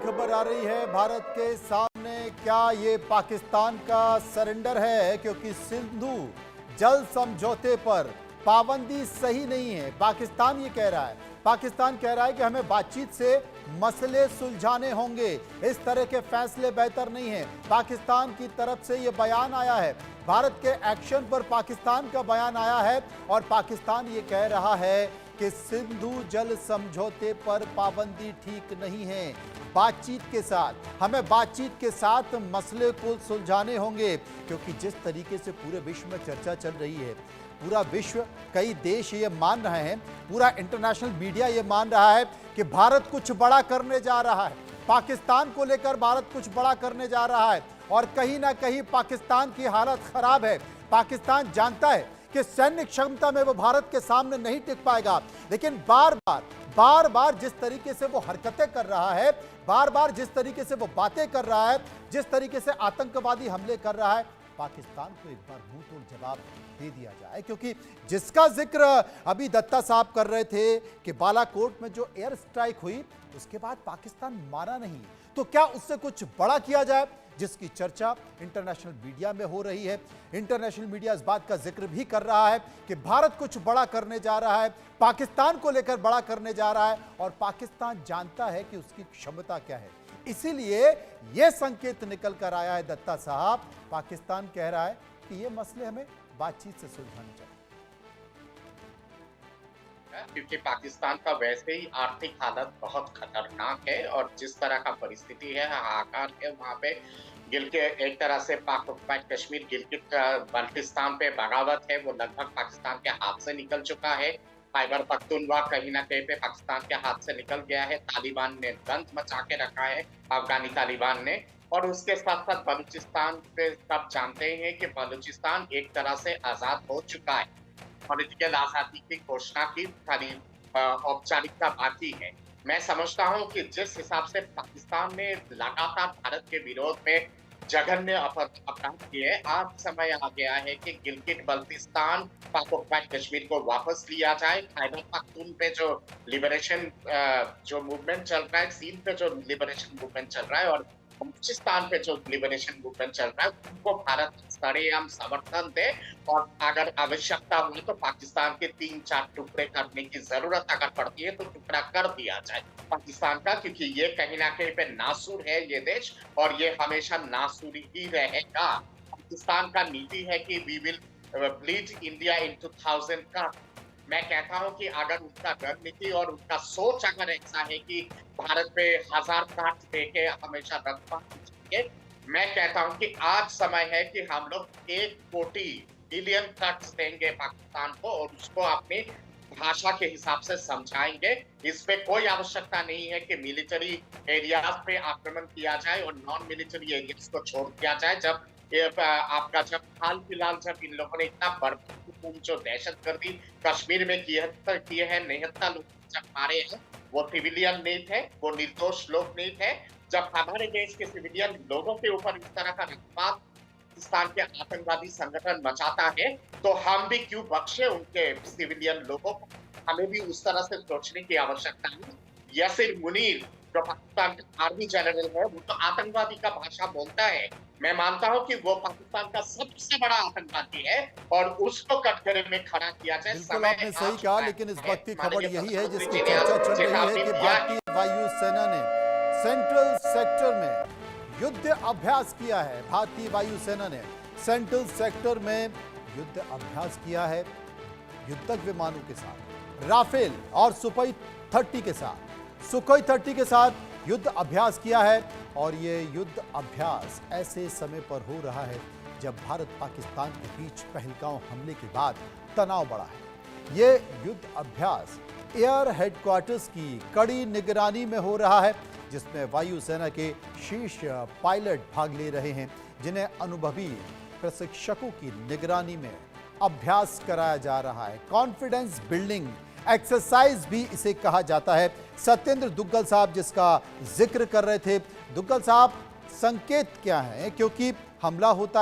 खबर आ रही है भारत के सामने। क्या ये पाकिस्तान का सरेंडर है? क्योंकि सिंधु जल समझौते पर पाबंदी सही नहीं है, पाकिस्तान ये कह रहा है। पाकिस्तान कह रहा है कि हमें बातचीत से मसले सुलझाने होंगे, इस तरह के फैसले बेहतर नहीं है। पाकिस्तान की तरफ से ये बयान आया है, भारत के एक्शन पर पाकिस्तान का बयान आया है और पाकिस्तान ये कह रहा है कि सिंधु जल समझौते पर पाबंदी ठीक नहीं है। बातचीत के साथ, हमें बातचीत के साथ मसले को सुलझाने होंगे, क्योंकि जिस तरीके से पूरे विश्व में चर्चा चल रही है, पूरा विश्व, कई देश ये मान रहे हैं, पूरा इंटरनेशनल मीडिया ये मान रहा है कि भारत कुछ बड़ा करने जा रहा है, पाकिस्तान को लेकर भारत कुछ बड़ा करने जा रहा है और कहीं ना कहीं पाकिस्तान की हालत खराब है। पाकिस्तान जानता है कि सैन्य क्षमता में वो भारत के सामने नहीं टिक पाएगा, लेकिन बार बार जिस तरीके से वो हरकतें कर रहा है, बार बार जिस तरीके से वो बातें कर रहा है, जिस तरीके से आतंकवादी हमले कर रहा है, पाकिस्तान को एक बार मुंह तोड़ जवाब दे दिया जाए। क्योंकि जिसका जिक्र अभी दत्ता साहब कर रहे थे कि बालाकोट में जो एयर स्ट्राइक हुई, उसके बाद पाकिस्तान मारा नहीं, तो क्या उससे कुछ बड़ा किया जाए, जिसकी चर्चा इंटरनेशनल मीडिया में हो रही है। इंटरनेशनल मीडिया इस बात का जिक्र भी कर रहा है कि भारत कुछ बड़ा करने जा रहा है, पाकिस्तान को लेकर बड़ा करने जा रहा है और पाकिस्तान जानता है कि उसकी क्षमता क्या है। इसीलिए यह संकेत निकल कर आया है दत्ता साहब, पाकिस्तान कह रहा है कि ये मसले हमें बातचीत से सुलझाने चाहिए। क्योंकि पाकिस्तान का वैसे ही आर्थिक हालत बहुत खतरनाक है और जिस तरह का परिस्थिति है, हाहाकार है वहाँ पे। गिलगित एक तरह से पाक कश्मीर, गिलगित बाल्टिस्तान पे बगावत है, वो लगभग पाकिस्तान के हाथ से निकल चुका है। खैबर पख्तूनख्वा कहीं ना कहीं पे पाकिस्तान के हाथ से निकल गया है। तालिबान ने दंत मचा के रखा है, अफगानी तालिबान ने। और उसके साथ साथ बलूचिस्तान पे सब जानते हैं कि बलूचिस्तान एक तरह से आजाद हो चुका है। पॉलिटिकल आजादी की घोषणा की खाली औपचारिकता बाकी है। मैं समझता हूं कि जिस हिसाब से पाकिस्तान ने लगातार भारत के विरोध में जघन्य अपराध किए, आज समय आ गया है कि गिलगित बल्तिस्तान, पाक कश्मीर को वापस लिया जाए। खैबर पख्तून पे जो लिबरेशन जो मूवमेंट चल रहा है, सीन पे जो लिबरेशन मूवमेंट चल रहा है और बलूचिस्तान पे जो लिबरेशन मूवमेंट चल रहा है, उनको भारत सरेआम समर्थन दे और अगर आवश्यकता हुई तो पाकिस्तान के 3-4 टुकड़े करने की जरूरत अगर पड़ती है तो टुकड़ा कर दिया जाए पाकिस्तान का, क्योंकि ये कहीं ना कहीं पे नासूर है ये देश और ये हमेशा नासूरी ही रहेगा। पाकिस्तान का नीति है कि we will bleed India in 2000 का। मैं कहता हूं कि अगर उनका रणनीति और उनका सोच अगर ऐसा है कि भारत पे 1000 काट देके हमेशा रखवाएंगे, मैं कहता हूं कि आज समय है कि हम लोग 1 कोटि बिलियन कट्स देंगे पाकिस्तान को और उसको अपनी भाषा के हिसाब से समझाएंगे। इस पे कोई आवश्यकता नहीं है कि मिलिट्री एरियाज पे आक्रमण किया जाए और नॉन मिलिट्री एरियाज को छोड़ दिया जाए। जब आपका जब हाल फिलहाल जब इन लोगों ने इतना बर्बाद जो दहशतगर्दी कश्मीर में किए हैं, 79 लोग जब मारे हैं, वो सिविलियन नहीं थे, वो निर्दोष लोग नहीं थे। जब हमारे देश के सिविलियन लोगों के ऊपर इस तरह का रक्तपात पाकिस्तान के आतंकवादी संगठन मचाता है, तो हम भी क्यों बख्शे उनके सिविलियन लोगों को? हमें भी उस तरह से सोचने की आवश्यकता है। यासिर मुनीर जो पाकिस्तान का आर्मी जनरल है, वो तो आतंकवादी का भाषा बोलता है। मैं मानता हूं कि वो पाकिस्तान का सबसे बड़ा आतंकवादी है और उसको कटघरे में खड़ा किया जाए। बिल्कुल आपने सही कहा, लेकिन इस वक्त की खबर यही है जिसकी चर्चा चल रही है कि भारतीय वायुसेना ने सेंट्रल सेक्टर में युद्ध अभ्यास किया है। भारतीय वायुसेना ने सेंट्रल सेक्टर में युद्ध अभ्यास किया है, युद्धक विमानों के साथ, राफेल और सुखोई 30 के साथ, सुखोई 30 के साथ युद्ध अभ्यास किया है। और ये युद्ध अभ्यास ऐसे समय पर हो रहा है जब भारत पाकिस्तान के बीच पहलगांव हमले के बाद तनाव बढ़ा है। ये युद्ध अभ्यास एयर हेडक्वार्टर्स की कड़ी निगरानी में हो रहा है, जिसमें वायुसेना के शीर्ष पायलट भाग ले रहे हैं, जिन्हें अनुभवी प्रशिक्षकों की निगरानी में अभ्यास कराया जा रहा है। कॉन्फिडेंस बिल्डिंग एक्सरसाइज भी इसे कहा जाता है। सत्येंद्र दुग्गल साहब जिसका जिक्र कर रहे थे, दुग्गल साहब संकेत क्या है? क्योंकि हमला होता